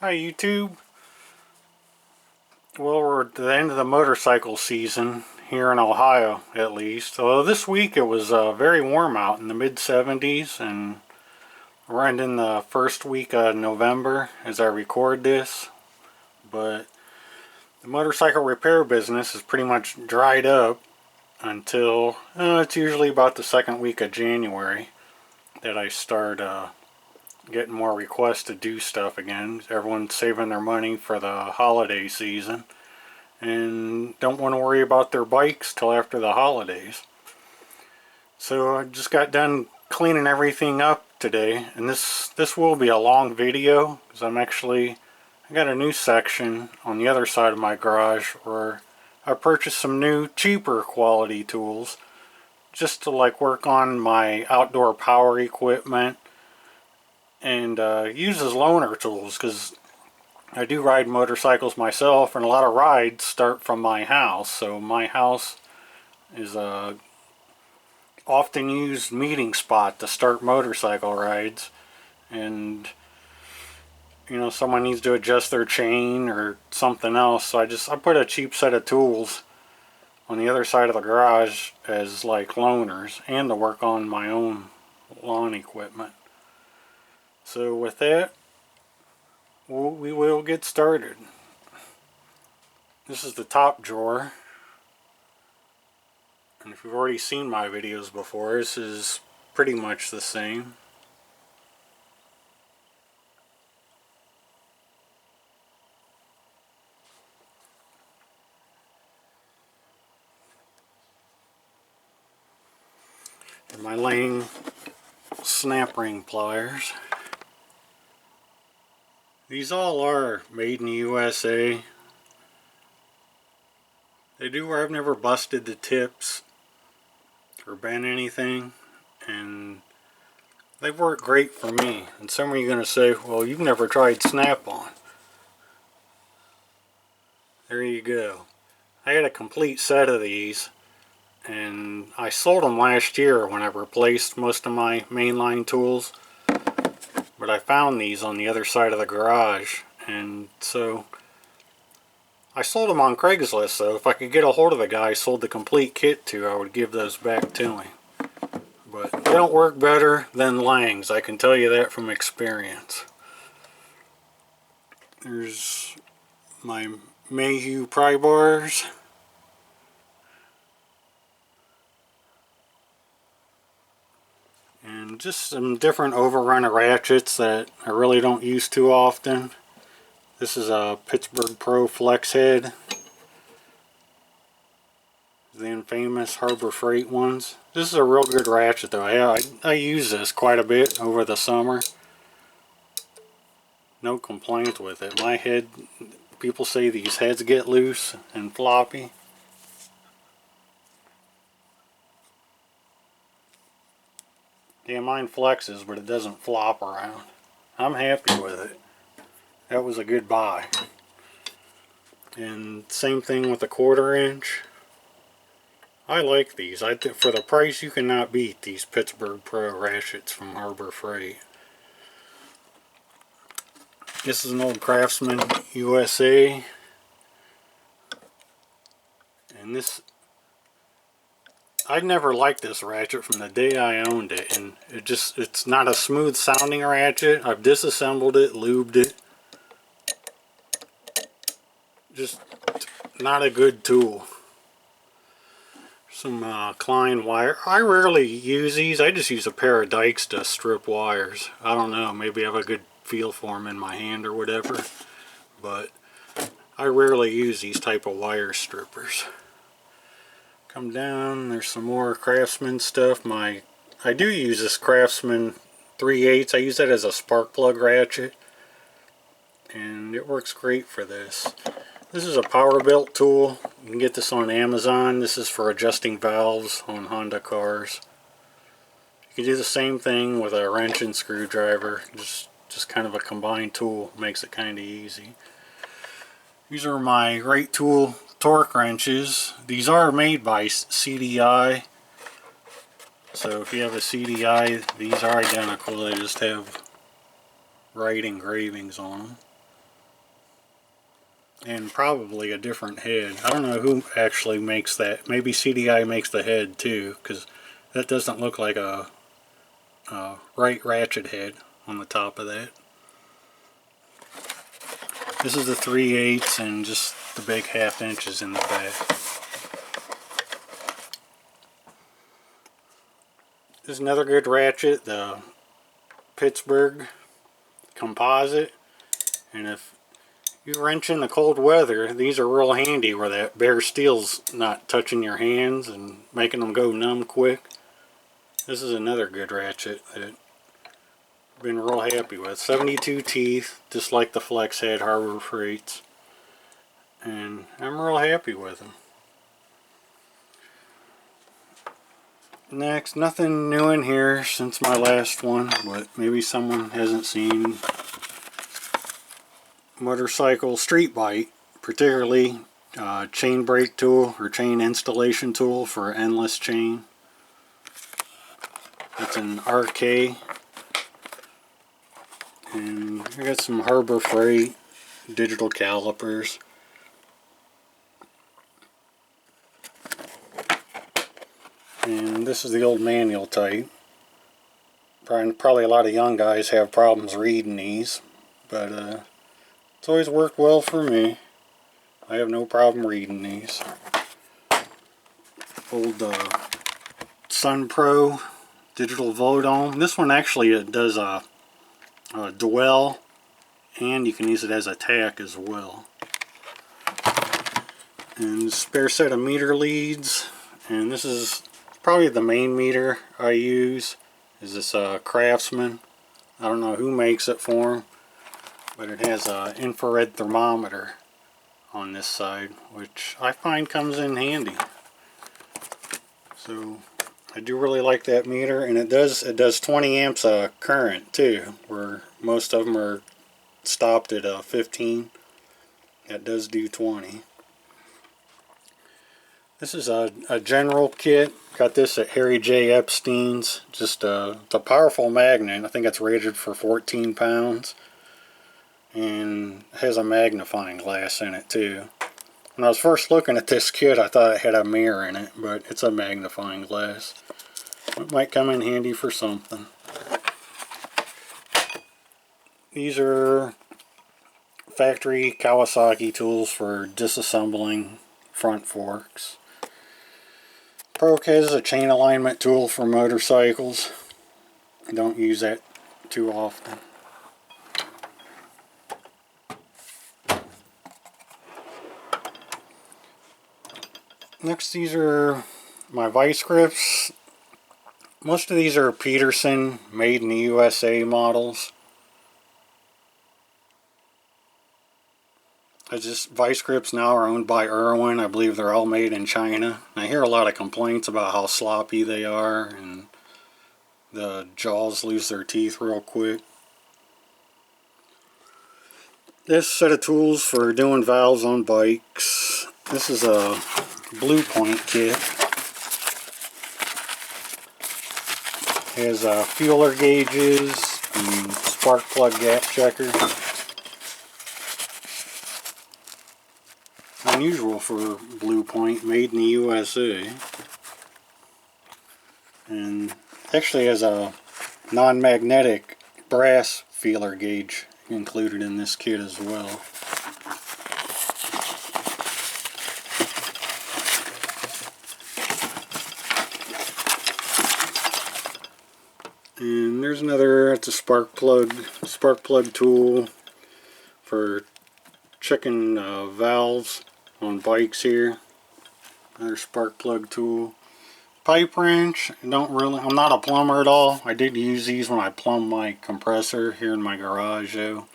Hi YouTube. Well, we're at the end of the motorcycle season here in Ohio, at least. Although this week it was very warm out in the mid-70s, and we're ending the first week of November as I record this. But the motorcycle repair business is pretty much dried up until it's usually about the second week of January that I start getting more requests to do stuff again. Everyone's saving their money for the holiday season and don't want to worry about their bikes till after the holidays. So I just got done cleaning everything up today, and this will be a long video because I got a new section on the other side of my garage where I purchased some new cheaper quality tools just to work on my outdoor power equipment and use as loaner tools, because I do ride motorcycles myself, and a lot of rides start from my house. So my house is a often used meeting spot to start motorcycle rides, and someone needs to adjust their chain or something else, so I put a cheap set of tools on the other side of the garage as loaners and to work on my own lawn equipment. So with that, we will get started. This is the top drawer, and if you've already seen my videos before, this is pretty much the same. And my Lang snap ring pliers. These all are made in the USA. They do where I've never busted the tips or bent anything, and they've worked great for me. And some of you are going to say, well, you've never tried snap-on. There you go. I had a complete set of these, and I sold them last year when I replaced most of my mainline tools. But I found these on the other side of the garage, and so I sold them on Craigslist. So if I could get a hold of the guy I sold the complete kit to, I would give those back to him. But they don't work better than Lang's, I can tell you that from experience. There's my Mayhew pry bars. And just some different overrunner ratchets that I really don't use too often. This is a Pittsburgh Pro Flex Head. The infamous Harbor Freight ones. This is a real good ratchet though. I use this quite a bit over the summer. No complaints with it. My head, people say these heads get loose and floppy. Yeah, mine flexes, but it doesn't flop around. I'm happy with it. That was a good buy. And same thing with the 1/4 inch. I like these. For the price, you cannot beat these Pittsburgh Pro ratchets from Harbor Freight. This is an old Craftsman USA. And I never liked this ratchet from the day I owned it, and it's not a smooth sounding ratchet. I've disassembled it, lubed it. Just not a good tool. Some Klein wire. I rarely use these. I just use a pair of dikes to strip wires. I don't know, maybe I have a good feel for them in my hand or whatever, but I rarely use these type of wire strippers. Come down, there's some more Craftsman stuff. I do use this Craftsman 3/8. I use that as a spark plug ratchet, and it works great for this. This is a power belt tool. You can get this on Amazon. This is for adjusting valves on Honda cars. You can do the same thing with a wrench and screwdriver. Just kind of a combined tool. Makes it kind of easy. These are my Right Tool torque wrenches. These are made by CDI, so if you have a CDI, these are identical. They just have Right engravings on them. and probably a different head. I don't know who actually makes that. Maybe CDI makes the head too, because that doesn't look like a right ratchet head on the top of that. This is the 3/8 and just the big 1/2 inches in the back. This is another good ratchet, the Pittsburgh composite, and if you wrench in the cold weather, these are real handy where that bare steel's not touching your hands and making them go numb quick. This is another good ratchet that I've been real happy with. 72 teeth, just like the Flex Head Harbor Freights, and I'm real happy with them. Next, nothing new in here since my last one, but maybe someone hasn't seen motorcycle street bike, particularly chain brake tool or chain installation tool for endless chain. It's an RK, and I got some Harbor Freight digital calipers. And this is the old manual type. Probably a lot of young guys have problems reading these, but it's always worked well for me. I have no problem reading these. Old Sun Pro digital Vodome. This one actually it does a dwell, and you can use it as a tack as well. And a spare set of meter leads, and this is probably the main meter I use. Is this Craftsman? I don't know who makes it for them, but it has an infrared thermometer on this side, which I find comes in handy. So I do really like that meter, and it does 20 amps of current too, where most of them are stopped at 15. It does do 20. This is a general kit. Got this at Harry J. Epstein's. Just it's a powerful magnet. I think it's rated for 14 pounds. And it has a magnifying glass in it too. When I was first looking at this kit, I thought it had a mirror in it, but it's a magnifying glass. It might come in handy for something. These are factory Kawasaki tools for disassembling front forks. Prokez is a chain alignment tool for motorcycles. I don't use that too often. Next, these are my vice grips. Most of these are Peterson, made in the USA models. Vice grips now are owned by Irwin. I believe they're all made in China. I hear a lot of complaints about how sloppy they are and the jaws lose their teeth real quick. This set of tools for doing valves on bikes. This is a Blue Point kit. It has feeler gauges and spark plug gap checker. Unusual for Blue Point, made in the USA. And actually has a non-magnetic brass feeler gauge included in this kit as well. And there's another, it's a spark plug tool for checking valves on bikes here. Another spark plug tool. Pipe wrench. I'm not a plumber at all. I did use these when I plumbed my compressor here in my garage though.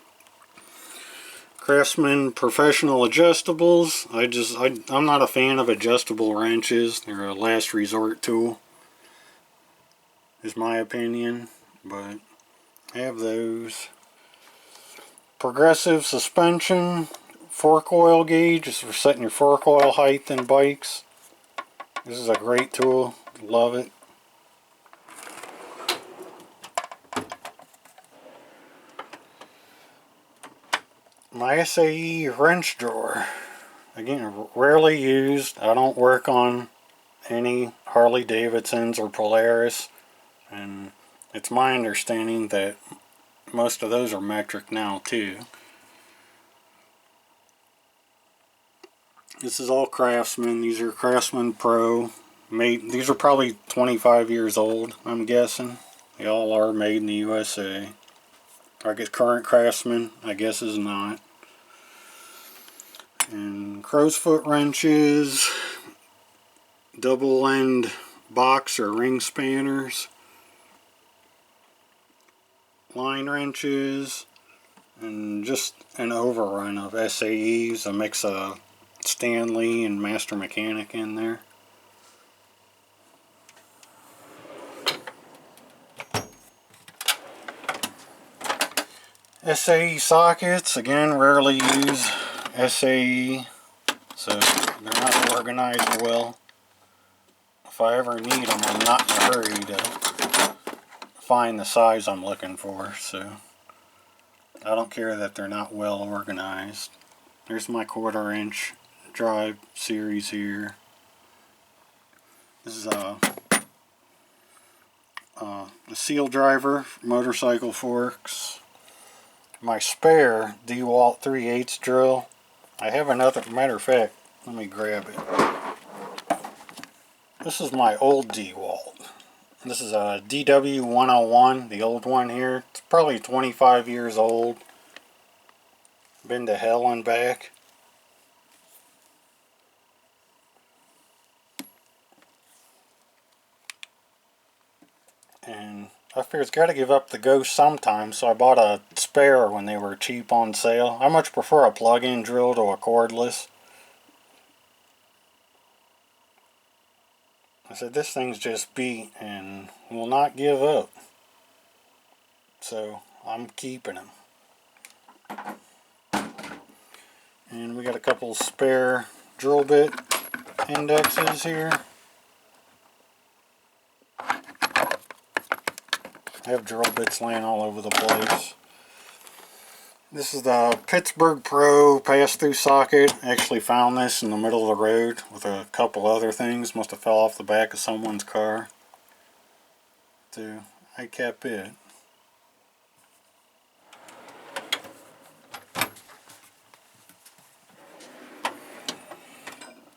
Craftsman professional adjustables. I'm not a fan of adjustable wrenches. They're a last resort tool, is my opinion, but I have those. Progressive suspension. Fork oil gauge is for setting your fork oil height in bikes. This is a great tool. Love it. My SAE wrench drawer. Again, rarely used. I don't work on any Harley Davidsons or Polaris, and it's my understanding that most of those are metric now too. This is all Craftsman. These are Craftsman Pro. These are probably 25 years old, I'm guessing. They all are made in the USA. I guess current Craftsman, I guess, is not. And crow's foot wrenches, double end box or ring spanners, line wrenches, and just an overrun of SAEs, a mix of Stanley and Master Mechanic in there. SAE sockets, again, rarely use SAE, so they're not organized well. If I ever need them, I'm not in a hurry to find the size I'm looking for, so I don't care that they're not well organized. There's my 1/4 inch drive series here. This is a seal driver for motorcycle forks. My spare DeWalt 3/8 drill. I have another, matter of fact, let me grab it. This is my old DeWalt. This is a DW101, the old one here. It's probably 25 years old. Been to hell and back. And I figured it's got to give up the ghost sometime, so I bought a spare when they were cheap on sale. I much prefer a plug-in drill to a cordless. I said, this thing's just beat and will not give up. So I'm keeping them. And we got a couple spare drill bit indexes here. I have drill bits laying all over the place. This is the Pittsburgh Pro pass-through socket. I actually found this in the middle of the road with a couple other things. Must have fell off the back of someone's car. So I kept it.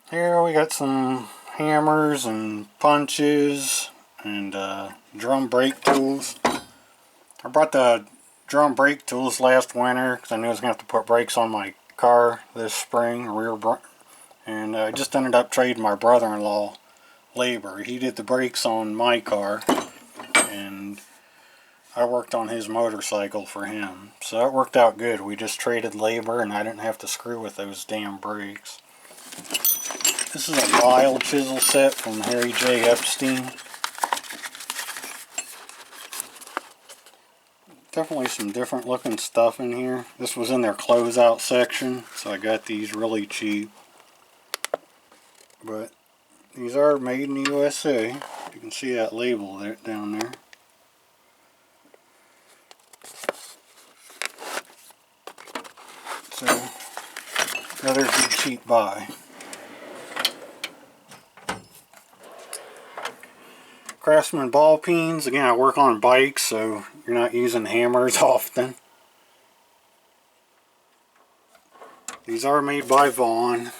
Here we got some hammers and punches and drum brake tools. I brought the drum brake tools last winter because I knew I was going to have to put brakes on my car this spring, and I just ended up trading my brother-in-law labor. He did the brakes on my car, and I worked on his motorcycle for him. So that worked out good. We just traded labor, and I didn't have to screw with those damn brakes. This is a file chisel set from Harry J. Epstein. Definitely some different looking stuff in here. This was in their closeout section, so I got these really cheap. But these are made in the USA. You can see that label there, down there. So, another good cheap buy. Craftsman ball peens. Again, I work on bikes, so you're not using hammers often. These are made by Vaughn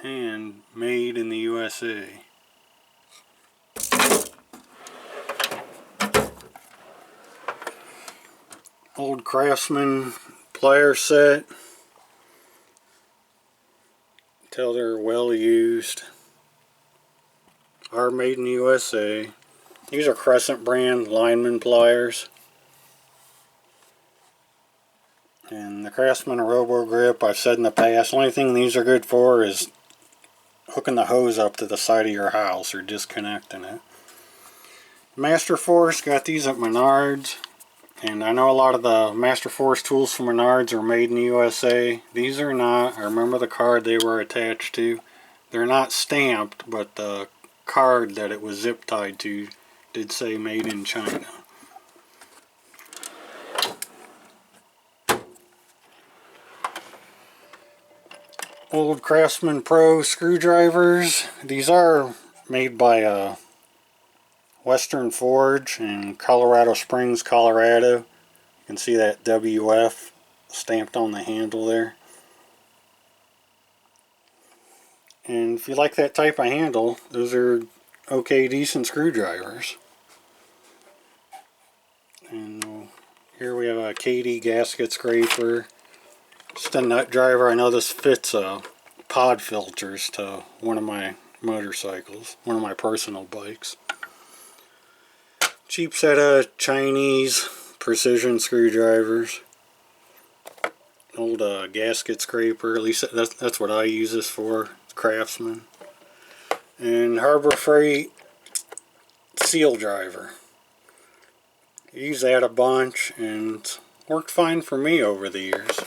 and made in the USA. Old Craftsman plier set. Tell they're well used. Are made in the USA. These are Crescent brand lineman pliers. And the Craftsman Robo Grip, I've said in the past, the only thing these are good for is hooking the hose up to the side of your house or disconnecting it. Master Force, got these at Menards. And I know a lot of the Master Force tools from Menards are made in the USA. These are not. I remember the card they were attached to. They're not stamped, but the card that it was zip tied to did say made in China. old Craftsman Pro screwdrivers. These are made by Western Forge in Colorado Springs, Colorado. You can see that WF stamped on the handle there. And if you like that type of handle, those are okay, decent screwdrivers. And here we have a KD gasket scraper. Just a nut driver. I know this fits pod filters to one of my motorcycles, one of my personal bikes. Cheap set of Chinese precision screwdrivers. Old gasket scraper, at least that's what I use this for, Craftsman. And Harbor Freight seal driver. I use that a bunch and worked fine for me over the years.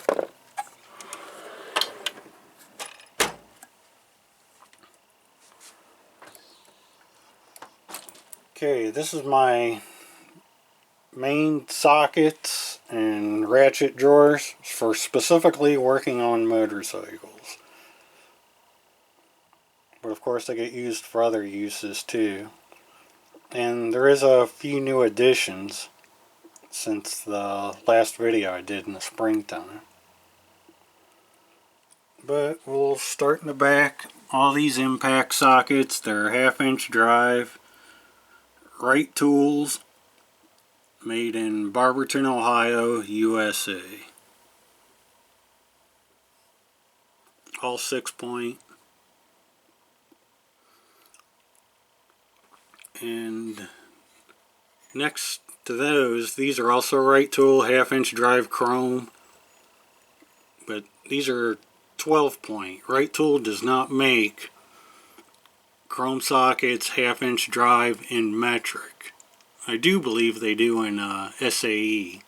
Okay, this is my main sockets and ratchet drawers for specifically working on motorcycles. But of course they get used for other uses too. And there is a few new additions since the last video I did in the springtime. But we'll start in the back. All these impact sockets, they're 1/2-inch drive, Wright tools, made in Barberton, Ohio, USA. All 6-point. And next to those, these are also Wright tool, 1/2-inch drive chrome. But these are 12-point. Wright tool does not make chrome sockets, 1/2-inch drive in metric. I do believe they do in SAE.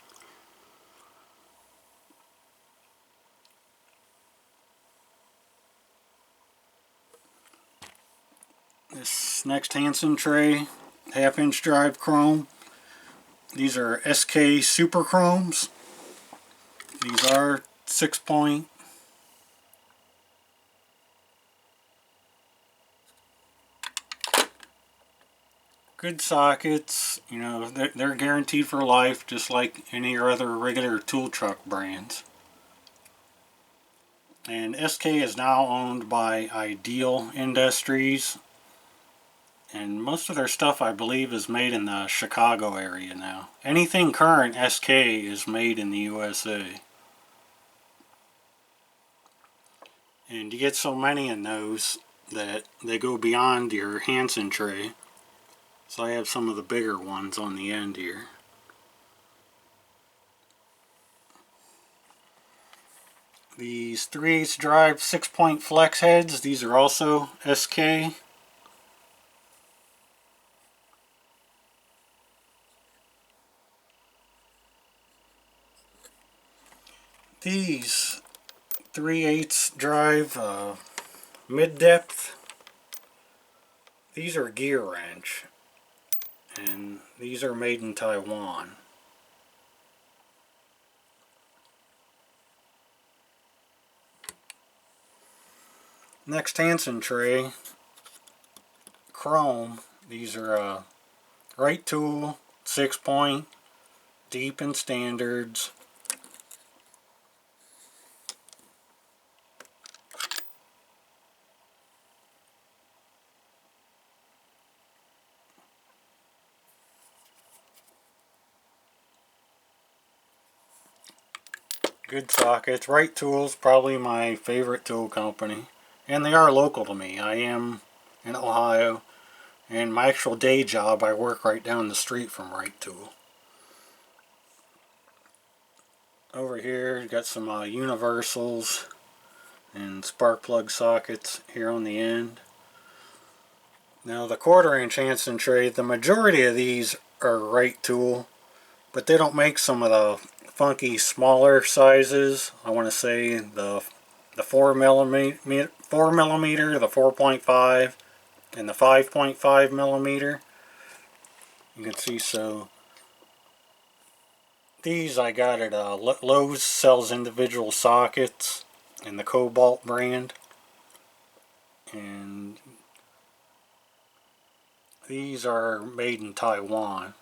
This next Hansen tray, 1/2-inch drive chrome. These are SK Super Chromes. These are 6-point. Good sockets, you know, they're guaranteed for life, just like any other regular tool truck brands. And SK is now owned by Ideal Industries, and most of their stuff I believe is made in the Chicago area now. Anything current SK is made in the USA. And you get so many in those that they go beyond your Hansen tray. So I have some of the bigger ones on the end here. These 3/8 drive 6-point flex heads, these are also SK. These 3/8 drive mid-depth, these are gear wrench. And these are made in Taiwan. Next Hansen tray, chrome. These are Wright tool, 6-point, deep and standards. Good sockets. Wright Tools, probably my favorite tool company. And they are local to me. I am in Ohio. And my actual day job, I work right down the street from Wright Tool. Over here, got some universals and spark plug sockets here on the end. Now the 1/4-inch Hansen tray, the majority of these are Wright Tool, but they don't make some of the funky smaller sizes. I want to say the 4mm, the 4.5, and the 5.5 millimeter. You can see, so these I got at Lowe's, sells individual sockets in the Cobalt brand. And these are made in Taiwan,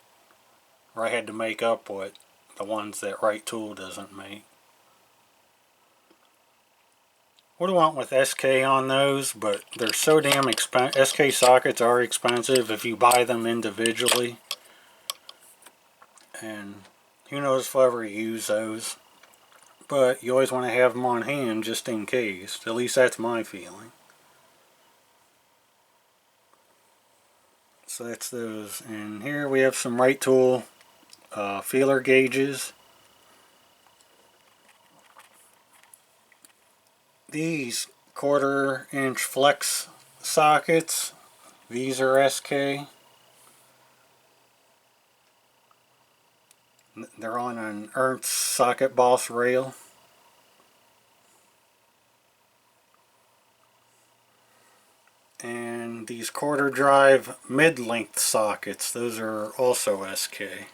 where I had to make up what the ones that Right Tool doesn't make. Would have went with SK on those, but they're so damn expensive. SK sockets are expensive if you buy them individually. And who knows if I'll ever use those. But you always want to have them on hand just in case. At least that's my feeling. So that's those. And here we have some Right Tool feeler gauges. These 1/4-inch flex sockets, these are SK. They're on an Ernst socket boss rail. And these 1/4 drive mid-length sockets, those are also SK.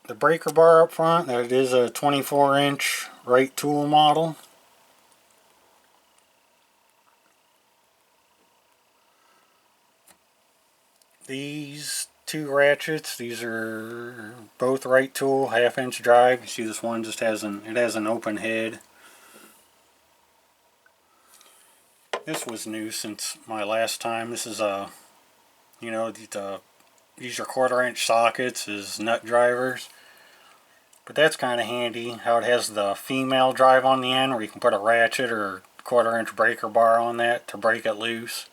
The breaker bar up front, that is a 24-inch Right Tool model. These two ratchets, these are both Right Tool 1/2-inch drive. You see this one just has an open head. This was new since my last time. This is these are 1/4-inch sockets as nut drivers. But that's kind of handy how it has the female drive on the end where you can put a ratchet or 1/4-inch breaker bar on that to break it loose.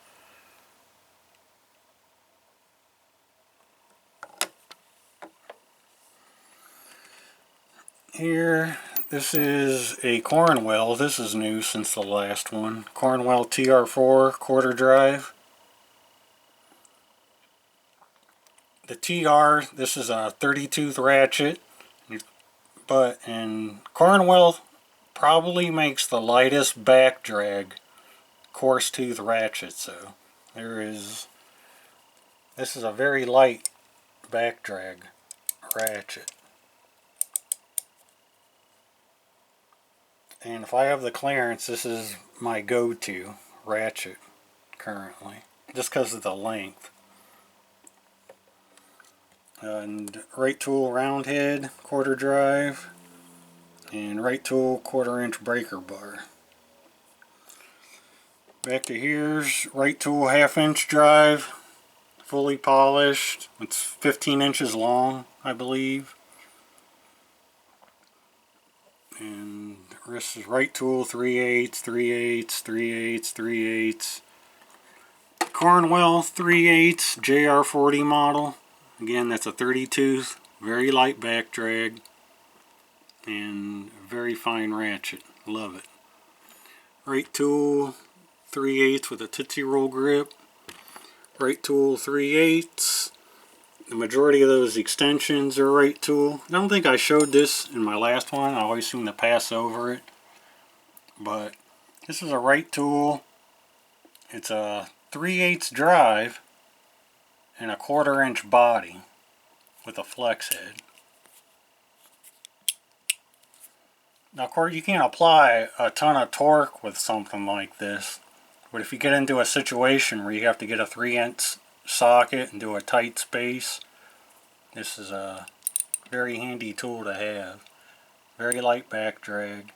Here, this is a Cornwell. This is new since the last one. Cornwell TR4 1/4 drive. The TR, this is a 30-tooth ratchet. And Cornwell probably makes the lightest back drag coarse tooth ratchet. So this is a very light back drag ratchet. And if I have the clearance, this is my go-to ratchet currently, just because of the length. And Right Tool round head 1/4 drive, and Right Tool 1/4-inch breaker bar. Back to here's Right Tool 1/2-inch drive, fully polished. It's 15 inches long, I believe. And the rest is Right Tool 3/8, 3/8, 3/8, 3/8. Cornwell 3/8 JR40 model. Again, that's a 30-tooth, very light back drag, and very fine ratchet. Love it. Right Tool 3/8 with a Tootsie Roll grip. Right Tool 3/8. The majority of those extensions are Right Tool. I don't think I showed this in my last one. I always seem to pass over it. But this is a Right Tool. It's a 3/8 drive and a 1/4-inch body with a flex head. Now, of course, you can't apply a ton of torque with something like this. But if you get into a situation where you have to get a 3/8 socket and do a tight space, this is a very handy tool to have. Very light back drag.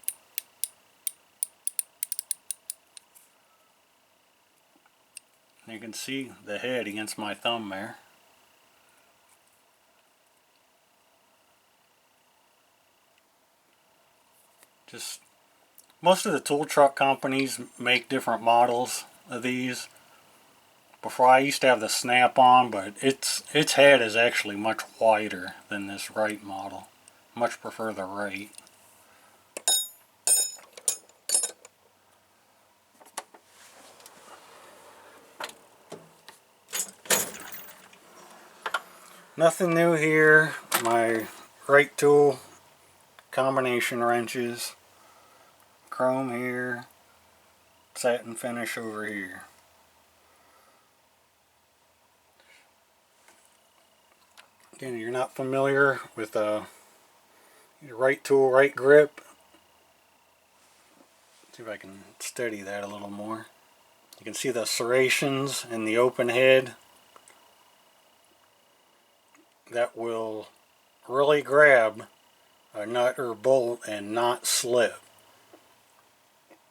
And you can see the head against my thumb there. Just most of the tool truck companies make different models of these. Before, I used to have the snap-on, but its head is actually much wider than this Right model. Much prefer the Right. Nothing new here. My Right Tool combination wrenches. Chrome here. Satin finish over here. Again, you're not familiar with Your right tool, right grip. See if I can steady that a little more. You can see the serrations in the open head. That will really grab a nut or bolt and not slip.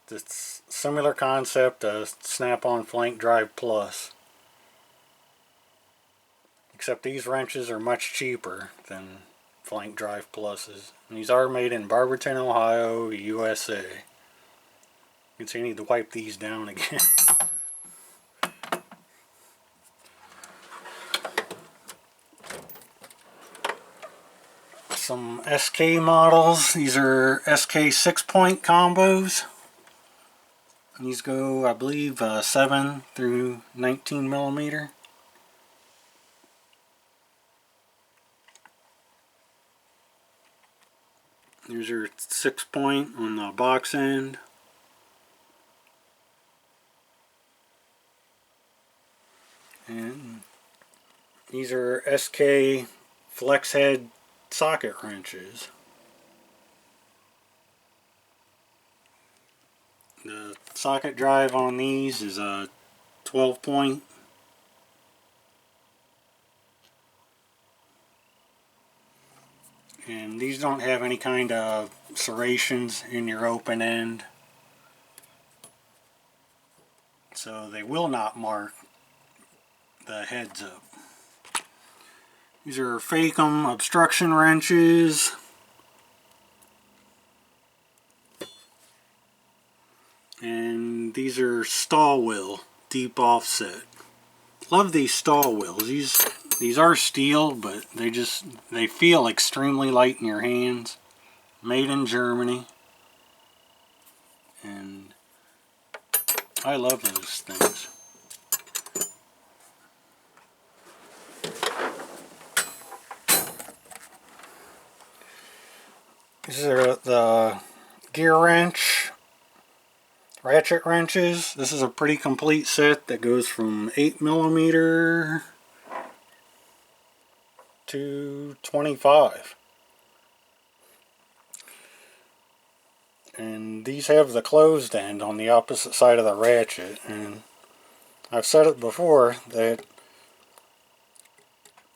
It's a similar concept to Snap-on Flank Drive Plus. Except these wrenches are much cheaper than Flank Drive Pluses. And these are made in Barberton, Ohio, USA. You can see I need to wipe these down again. Some SK models. These are SK 6-point combos. These go, I believe, 7 through 19 millimeter. There's your 6-point on the box end. And these are SK flex head socket wrenches. The socket drive on these is a 12-point. And these don't have any kind of serrations in your open end, so they will not mark the heads up. These are Fakem obstruction wrenches. And these are stall wheel deep offset. Love these stall wheels. These are steel, but they feel extremely light in your hands. Made in Germany. And I love those things. These are the gear wrench, ratchet wrenches. This is a pretty complete set that goes from 8 millimeter to 25. And these have the closed end on the opposite side of the ratchet. And I've said it before that,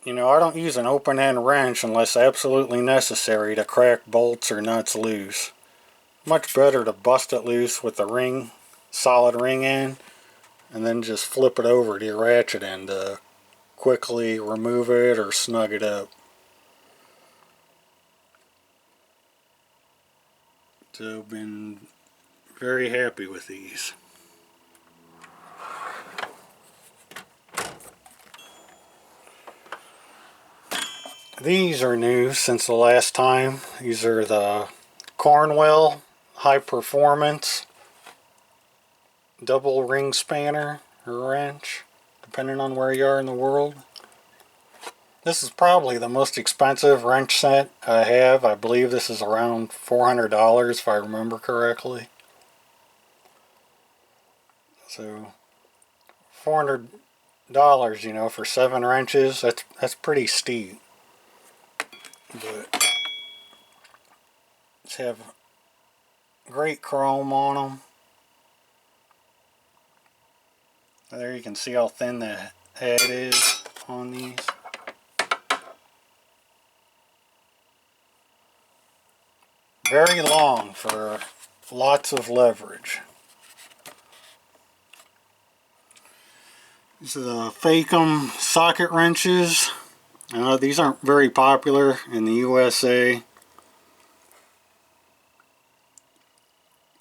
you know, I don't use an open end wrench unless absolutely necessary to crack bolts or nuts loose. Much better to bust it loose with the ring, solid ring end, and then just flip it over to your ratchet end to quickly remove it or snug it up. So I've been very happy with these. These are new since the last time. These are the Cornwell High Performance double ring spanner or wrench, depending on where you are in the world. This is probably the most expensive wrench set I have. I believe this is around $400 if I remember correctly. So $400, you know, for 7 wrenches, that's pretty steep. But these have great chrome on them. There you can see how thin the head is on these. Very long for lots of leverage. These are the Fakem socket wrenches. These aren't very popular in the USA,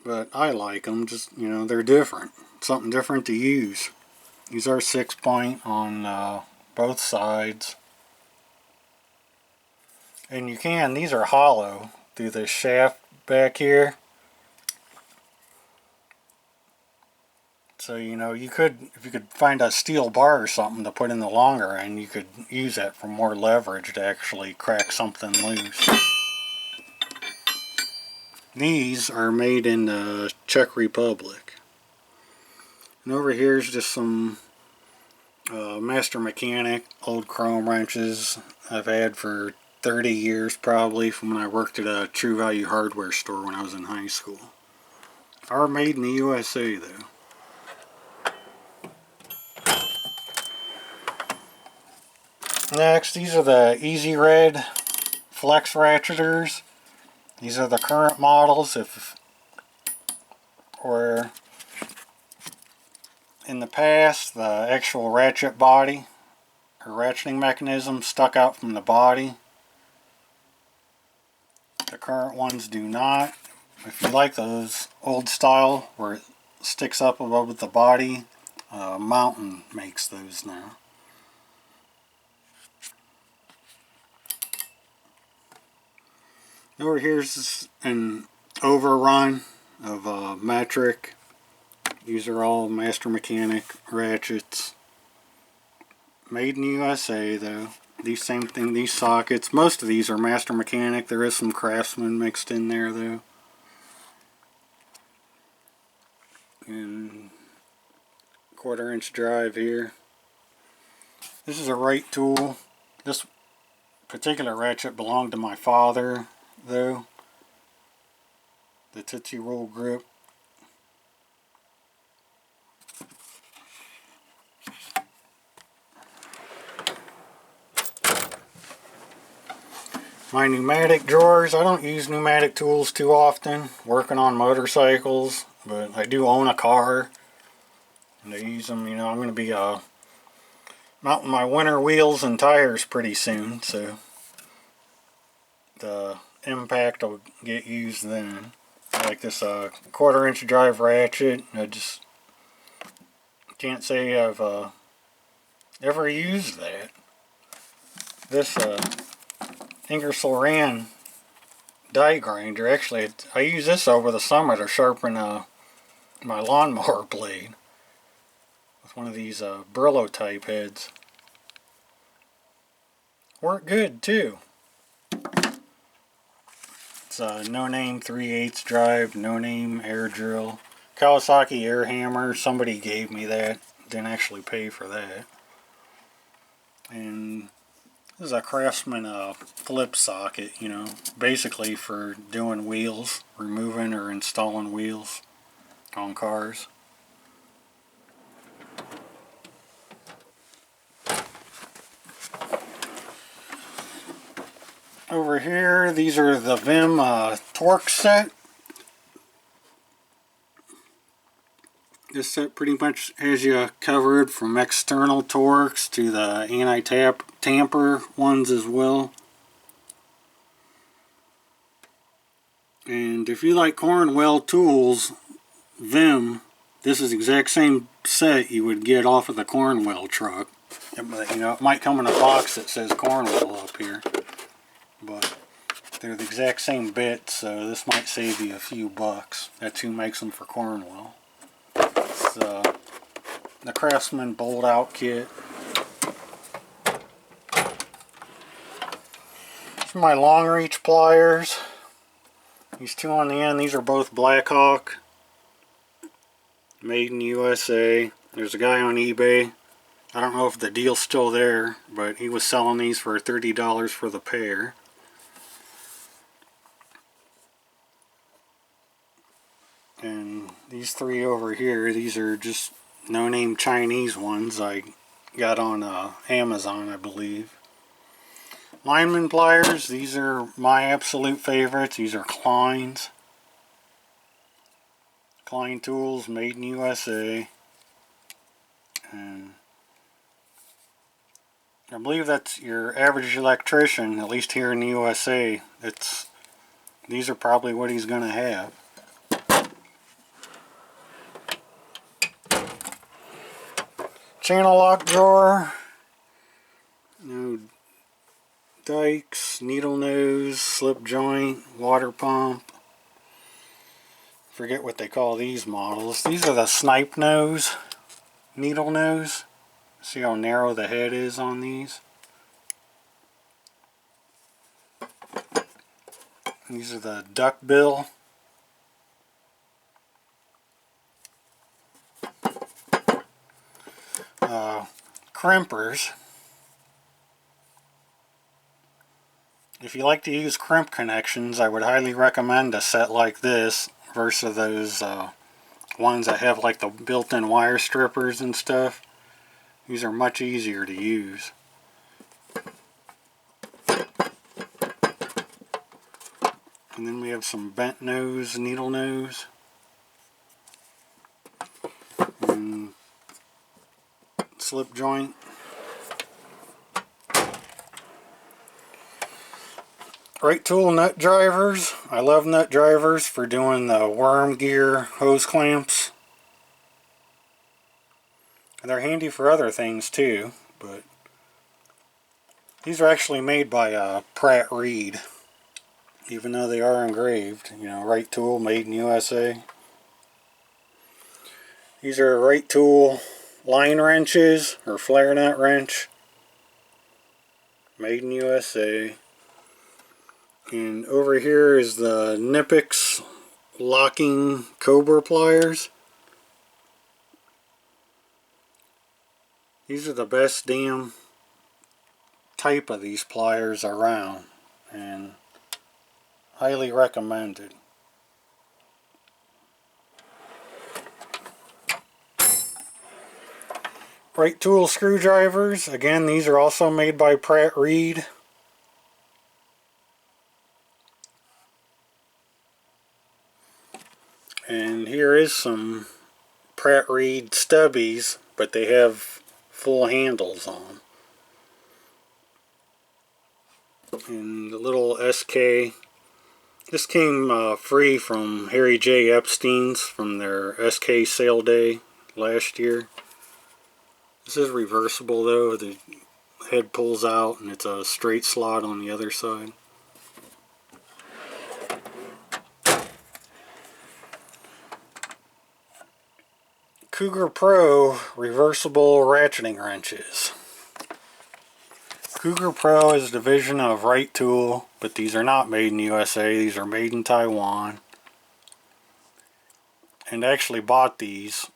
but I like them. Just, you know, they're different. Something different to use. These are 6-point on both sides. And these are hollow through the shaft back here. So, you know, if you could find a steel bar or something to put in the longer end, you could use that for more leverage to actually crack something loose. These are made in the Czech Republic. And over here is just some Master Mechanic old chrome wrenches I've had for 30 years probably from when I worked at a True Value hardware store when I was in high school. Are made in the USA though. Next, these are the Easy Red Flex Ratcheters. These are the current models. Or in the past, the actual ratchet body or ratcheting mechanism stuck out from the body. The current ones do not. If you like those old style where it sticks up above the body, Mountain makes those now. Over here's an overrun of metric. These are all Master Mechanic ratchets. Made in the USA though. These same thing, these sockets. Most of these are Master Mechanic. There is some Craftsman mixed in there though. And 1/4 inch drive here. This is a right tool. This particular ratchet belonged to my father though. The Tootsie Roll grip. My pneumatic drawers. I don't use pneumatic tools too often working on motorcycles, but I do own a car and I use them. You know, I'm going to be mounting my winter wheels and tires pretty soon, so the impact will get used then. Like this 1/4 inch drive ratchet. I just can't say I've ever used that. This Ingersoll Rand die grinder. Actually, I use this over the summer to sharpen my lawnmower blade with one of these Brillo type heads. Work good too. It's a no-name 3/8 drive, no-name air drill. Kawasaki air hammer. Somebody gave me that. Didn't actually pay for that. And this is a Craftsman flip socket, you know, basically for doing wheels, removing or installing wheels on cars. Over here, these are the Vim torque set. This set pretty much has you covered from external torques to the anti-tamper ones as well. And if you like Cornwell tools, Vim, this is the exact same set you would get off of the Cornwell truck. But, you know, it might come in a box that says Cornwell up here, but they're the exact same bit, so this might save you a few bucks. That's who makes them for Cornwell. It's the Craftsman bolt out kit. These are my long reach pliers. These two on the end, these are both Blackhawk. Made in USA. There's a guy on eBay. I don't know if the deal's still there, but he was selling these for $30 for the pair. And these three over here, these are just no-name Chinese ones I got on Amazon, I believe. Lineman pliers, these are my absolute favorites. These are Klein's. Klein tools, made in USA. And I believe that's your average electrician, at least here in the USA. These are probably what he's going to have. Channel lock drawer. No dikes, needle nose, slip joint, water pump. Forget what they call these models. These are the snipe nose, needle nose. See how narrow the head is on these? These are the duck bill. Crimpers. If you like to use crimp connections, I would highly recommend a set like this versus those ones that have like the built-in wire strippers and stuff. These are much easier to use. And then we have some bent nose, needle nose, and slip joint. Right tool nut drivers. I love nut drivers for doing the worm gear hose clamps. And they're handy for other things too, but these are actually made by Pratt Reed, even though they are engraved. You know, right tool, made in USA. These are right tool line wrenches, or flare nut wrench, made in USA. And over here is the Nipix locking Cobra pliers. These are the best damn type of these pliers around, and highly recommended. Right tool screwdrivers. Again, these are also made by Pratt Reed. And here is some Pratt Reed stubbies, but they have full handles on. And the little SK. This came free from Harry J. Epstein's from their SK sale day last year. This is reversible though. The head pulls out and it's a straight slot on the other side. Cougar Pro reversible ratcheting wrenches. Cougar Pro is a division of Right Tool, but these are not made in USA. These are made in Taiwan. And I actually bought this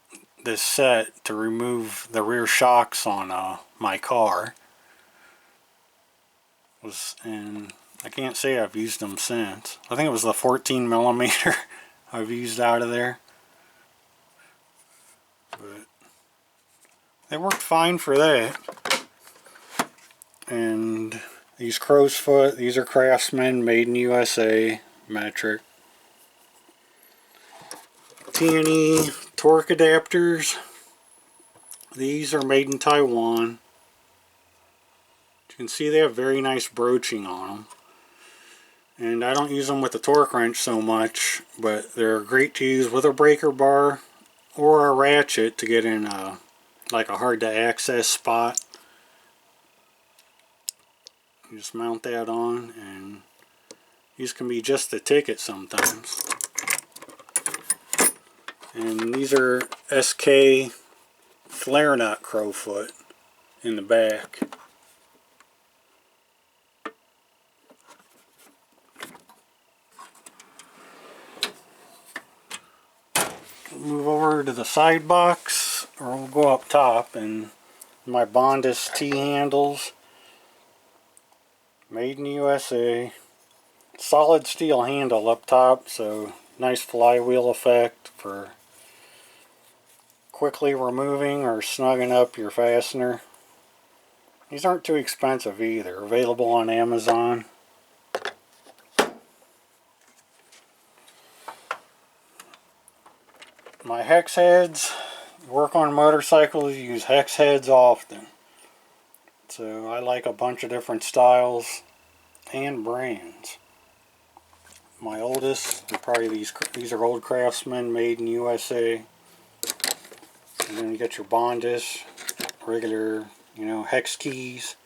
set to remove the rear shocks on my car. And I can't say I've used them since. I think it was the 14mm I've used out of there. But they worked fine for that. And these crow's foot, these are Craftsman, made in USA, metric. T&E torque adapters. These are made in Taiwan. You can see they have very nice broaching on them. And I don't use them with the torque wrench so much, but they're great to use with a breaker bar or a ratchet to get in like a hard to access spot. You just mount that on, and these can be just the ticket sometimes. And these are SK flare nut crowfoot in the back. Move over to the side box, or we'll go up top, and my Bondus T-handles, made in USA. Solid steel handle up top, so nice flywheel effect for quickly removing or snugging up your fastener. These aren't too expensive either, available on Amazon. My hex heads, work on motorcycles, use hex heads often. So I like a bunch of different styles and brands. My oldest are probably these are old Craftsman, made in USA. And then you get your Bondus, regular, you know, hex keys.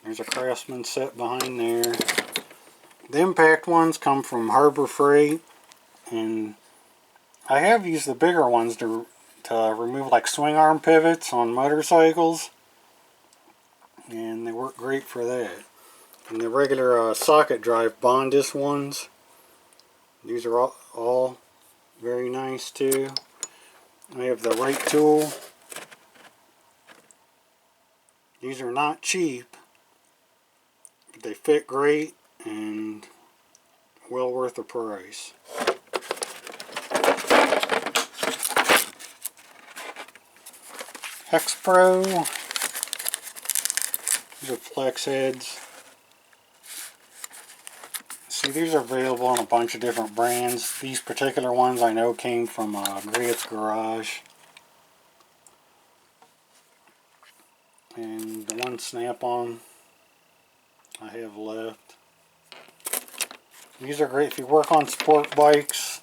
There's a Craftsman set behind there. The impact ones come from Harbor Freight, and I have used the bigger ones to remove like swing arm pivots on motorcycles, and they work great for that. And the regular socket drive Bondus ones, these are all very nice too. I have the Right Tool. These are not cheap, But they fit great and well worth the price. Hex Pro. These are flex heads. See, these are available on a bunch of different brands. These particular ones I know came from Griot's Garage. And the one snap-on I have left. These are great if you work on sport bikes.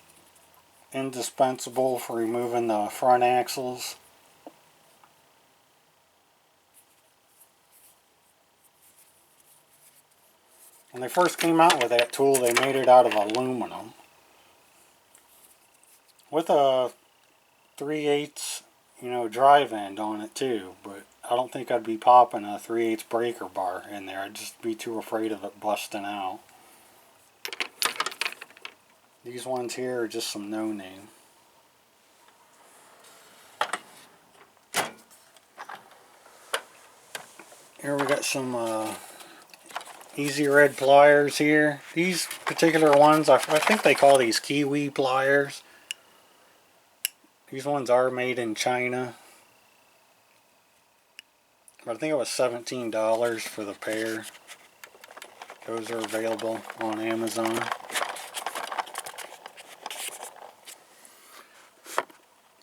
Indispensable for removing the front axles. When they first came out with that tool, they made it out of aluminum. With a 3/8, drive end on it too. But I don't think I'd be popping a 3/8 breaker bar in there. I'd just be too afraid of it busting out. These ones here are just some no-name. Here we got some Easy Red pliers here. These particular ones, I think they call these Kiwi pliers. These ones are made in China. But I think it was $17 for the pair. Those are available on Amazon.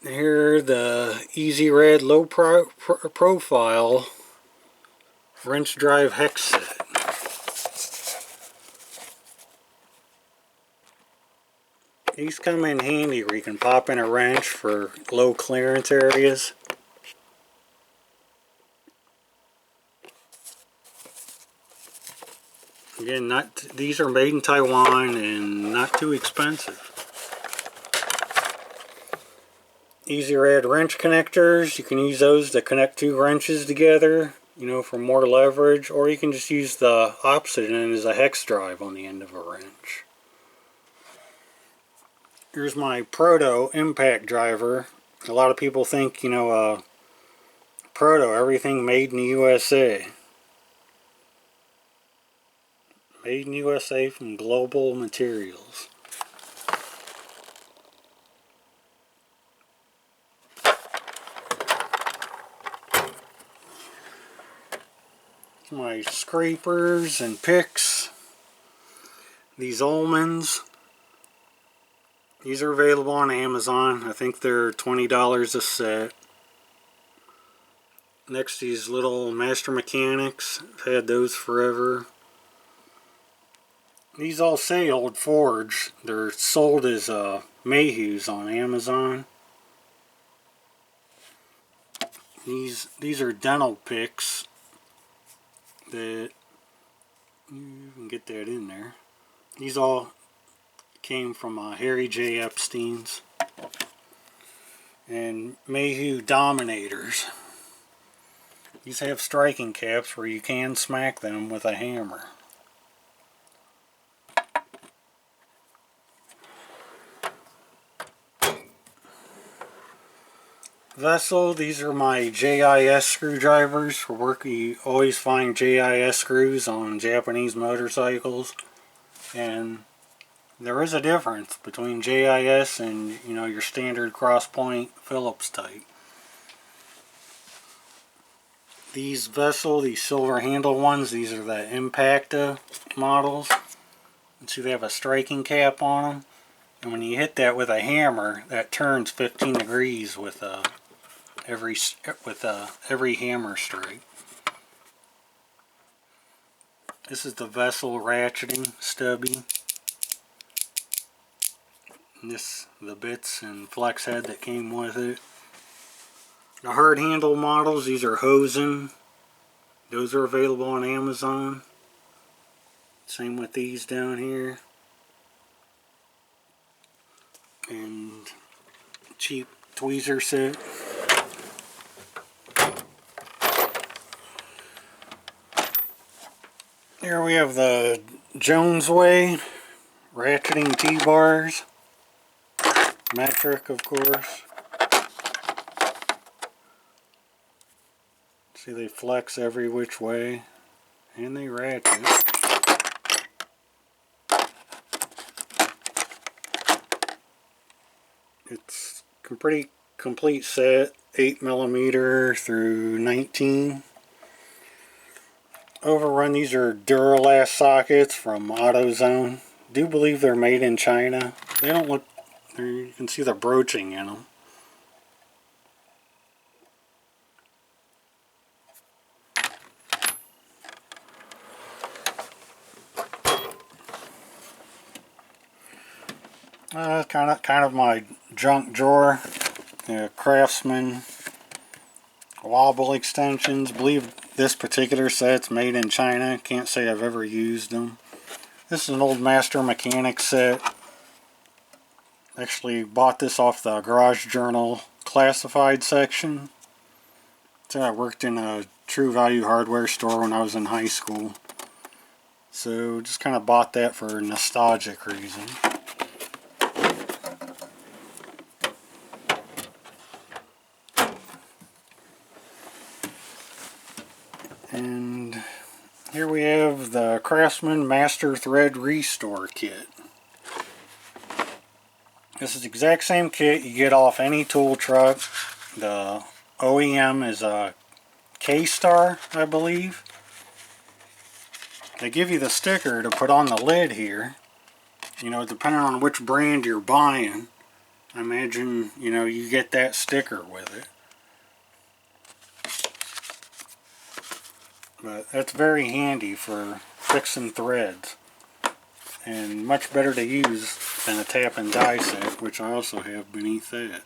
Here are the Easy Red low profile wrench drive hex set. These come in handy where you can pop in a wrench for low clearance areas. Again, these are made in Taiwan and not too expensive. Easy Red wrench connectors. You can use those to connect two wrenches together, for more leverage, or you can just use the opposite end as a hex drive on the end of a wrench. Here's my Proto impact driver. A lot of people think, Proto, everything made in the USA. Made in USA from Global Materials. My scrapers and picks. These almonds. These are available on Amazon. I think they're $20 a set. Next, these little Master Mechanics. I've had those forever. These all say Old Forge. They're sold as Mayhews on Amazon. These are dental picks that you can get that in there. These all came from Harry J. Epstein's. And Mayhew Dominators. These have striking caps where you can smack them with a hammer. Vessel, these are my JIS screwdrivers. For work, you always find JIS screws on Japanese motorcycles. And there is a difference between JIS and, your standard cross-point Phillips type. These Vessel, these silver handle ones, these are the Impacta models. You see they have a striking cap on them. And when you hit that with a hammer, that turns 15 degrees with every hammer strike. This is the Vessel ratcheting stubby. And the bits and flex head that came with it. The hard handle models, these are Hosen. Those are available on Amazon. Same with these down here. And cheap tweezer set. Here we have the Jones Way ratcheting T-bars. Metric, of course. See, they flex every which way, and they ratchet. It's a pretty complete set, 8mm through 19. Overrun, these are Duralast sockets from AutoZone. Do believe they're made in China. They don't look, you can see the broaching in them. Kind of my junk drawer. Craftsman wobble extensions. Believe this particular set's made in China. Can't say I've ever used them. This is an old Master Mechanic set. Actually bought this off the Garage Journal classified section. So I worked in a True Value hardware store when I was in high school. So just kind of bought that for nostalgic reason. And here we have the Craftsman Master Thread Restore Kit. This is the exact same kit you get off any tool truck. The OEM is a K-Star, I believe. They give you the sticker to put on the lid here. You know, depending on which brand you're buying, I imagine, you know, you get that sticker with it. But that's very handy for fixing threads. And much better to use than a tap and die set, which I also have beneath that.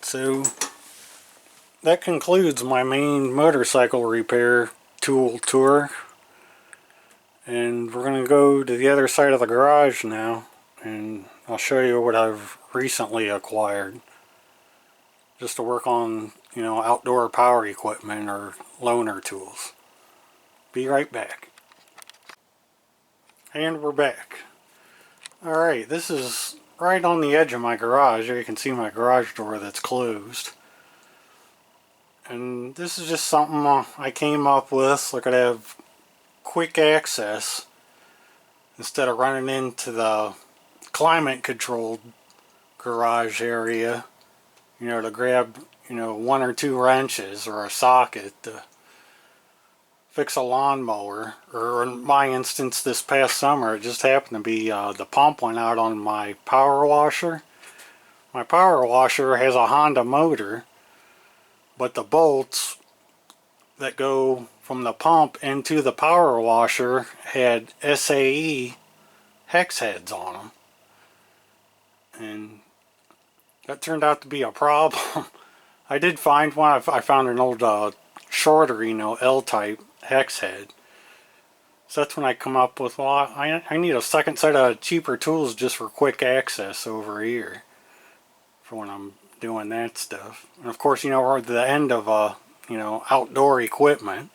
So that concludes my main motorcycle repair tool tour. And we're going to go to the other side of the garage now, and I'll show you what I've recently acquired just to work on, you know, outdoor power equipment or loaner tools. Be right back. And we're back. Alright, this is right on the edge of my garage. There you can see my garage door that's closed. And this is just something I came up with so I could have quick access instead of running into the climate controlled garage area, you know, to grab, you know, 1 or 2 wrenches or a socket to fix a lawnmower. Or in my instance this past summer, it just happened to be the pump went out on my power washer. My power washer has a Honda motor, but the bolts that go from the pump into the power washer had SAE hex heads on them. And that turned out to be a problem. I did find one. I found an old shorter, you know, L-type hex head. So that's when I come up with, well, I need a second set of cheaper tools just for quick access over here for when I'm doing that stuff. And of course, you know, we're at the end of you know, outdoor equipment,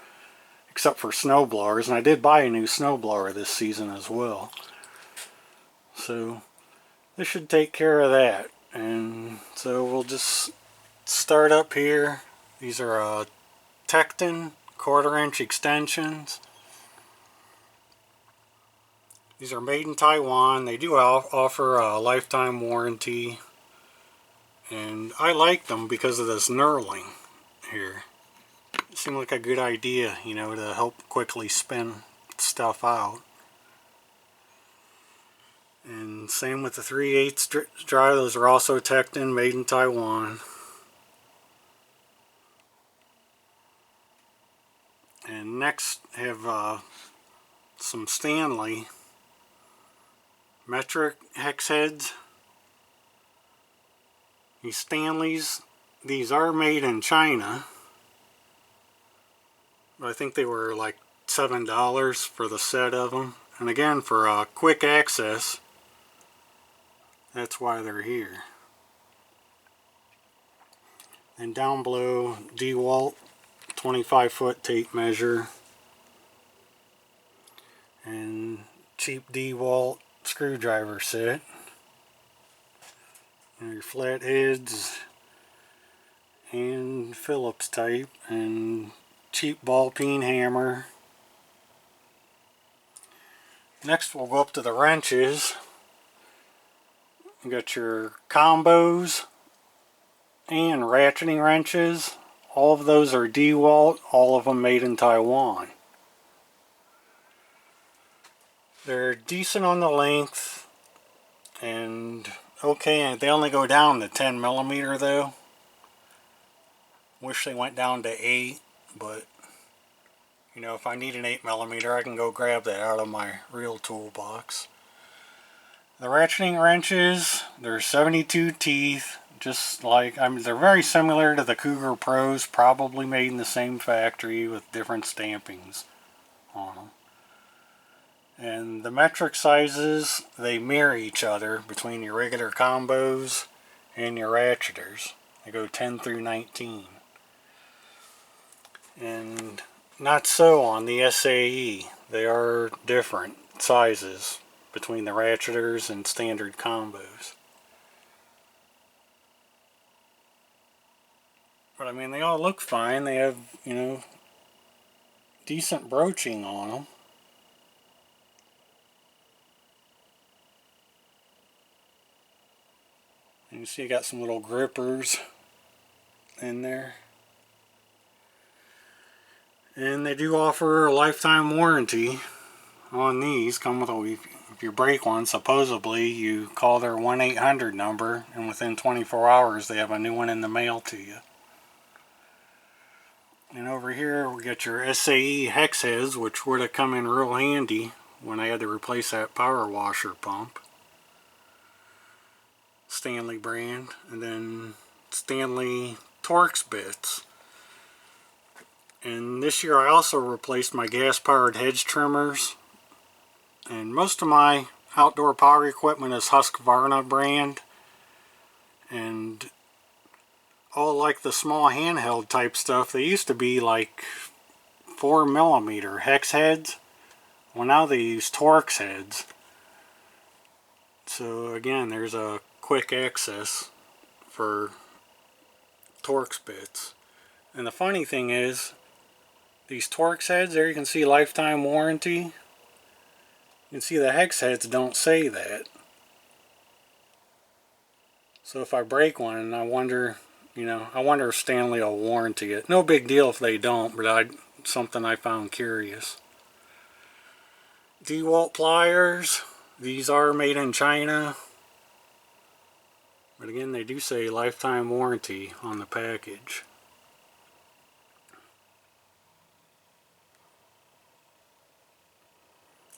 except for snow blowers. And I did buy a new snow blower this season as well. So this should take care of that. And so we'll just start up here. These are Tecton 1/4 inch extensions. These are made in Taiwan. They do offer a lifetime warranty. And I like them because of this knurling here. It seemed like a good idea, you know, to help quickly spin stuff out. And same with the 3/8 drive. Those are also Tecton, made in Taiwan. And next have some Stanley metric hex heads. These Stanleys, these are made in China, but I think they were like $7 for the set of them. And again, for quick access, that's why they're here. And down below, DeWalt 25-foot tape measure and cheap DeWalt screwdriver set. And your flatheads and Phillips type and cheap ball peen hammer Next we'll go up to the wrenches. You got your combos and ratcheting wrenches. All of those are DeWalt, all of them made in Taiwan. They're decent on the length and okay, they only go down to 10 millimeter though. Wish they went down to 8, but you know, if I need an 8 millimeter, I can go grab that out of my real toolbox. The ratcheting wrenches, they're 72 teeth, just like, I mean, they're very similar to the Cougar Pros, probably made in the same factory with different stampings on them. And the metric sizes, they mirror each other between your regular combos and your ratcheters. They go 10 through 19. And not so on the SAE. They are different sizes between the ratcheters and standard combos. But I mean, they all look fine. They have, you know, decent broaching on them. And you see you got some little grippers in there. And they do offer a lifetime warranty on these. Come with a, if you break one, supposedly you call their 1-800 number and within 24 hours they have a new one in the mail to you. And over here we got your SAE hex heads, which would have come in real handy when I had to replace that power washer pump. Stanley brand. And then Stanley Torx bits. And this year I also replaced my gas powered hedge trimmers. And most of my outdoor power equipment is Husqvarna brand. And all like the small handheld type stuff, they used to be like 4 millimeter hex heads. Well, now they use Torx heads. So again, there's a quick access for Torx bits. And the funny thing is, these Torx heads, there you can see lifetime warranty. You can see the hex heads don't say that. So if I break one, and I wonder, you know, I wonder if Stanley will warranty it. No big deal if they don't, but something I found curious. DeWalt pliers, these are made in China. But again, they do say lifetime warranty on the package.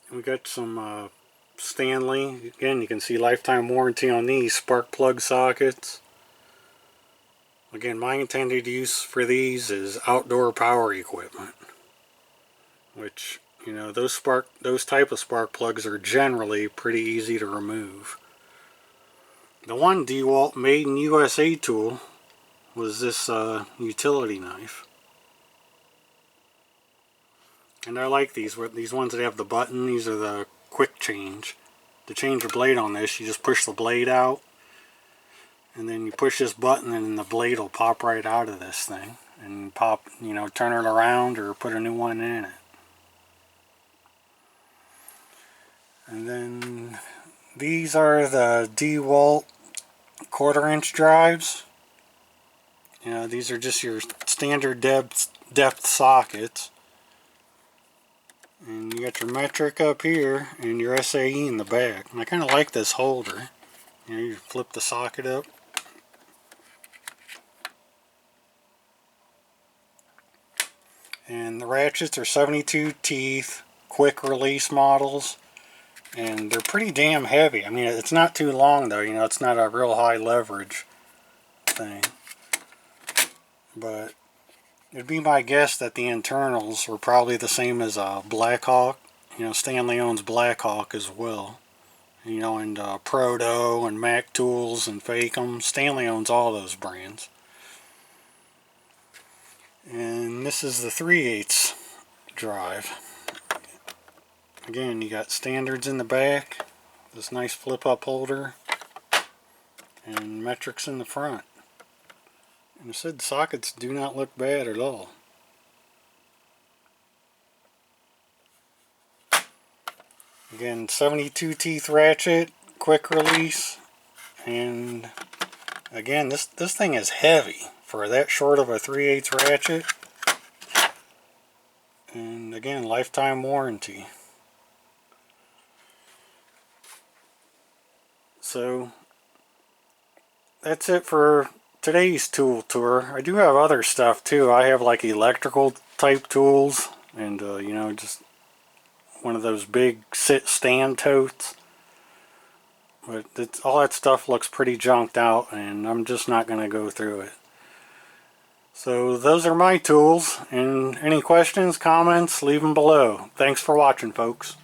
And we got some Stanley. Again, you can see lifetime warranty on these spark plug sockets. Again, my intended use for these is outdoor power equipment, which, you know, those type of spark plugs are generally pretty easy to remove. The one DeWalt made in USA tool was this utility knife. And I like these ones that have the button. These are the quick change. To change the blade on this, you just push the blade out, and then you push this button and the blade will pop right out of this thing and pop, you know, turn it around or put a new one in it. And then these are the DeWalt 1/4 inch drives. You know, these are just your standard depth sockets. And you got your metric up here and your SAE in the back. And I kind of like this holder. You know, you flip the socket up. And the ratchets are 72 teeth, quick release models. And they're pretty damn heavy. I mean, it's not too long though, you know, it's not a real high leverage thing. But it'd be my guess that the internals were probably the same as a Blackhawk. You know, Stanley owns Blackhawk as well. You know, and Proto and Mac Tools and Fakem. Stanley owns all those brands. And this is the 3/8 drive. Again, you got standards in the back, this nice flip-up holder, and metrics in the front. And I said the sockets do not look bad at all. Again, 72 teeth ratchet, quick release, and again, this thing is heavy for that short of a 3/8 ratchet. And again, lifetime warranty. So that's it for today's tool tour. I do have other stuff too. I have like electrical type tools, and you know, just one of those big stand totes. But all that stuff looks pretty junked out, and I'm just not going to go through it. So those are my tools, and any questions, comments, leave them below. Thanks for watching, folks.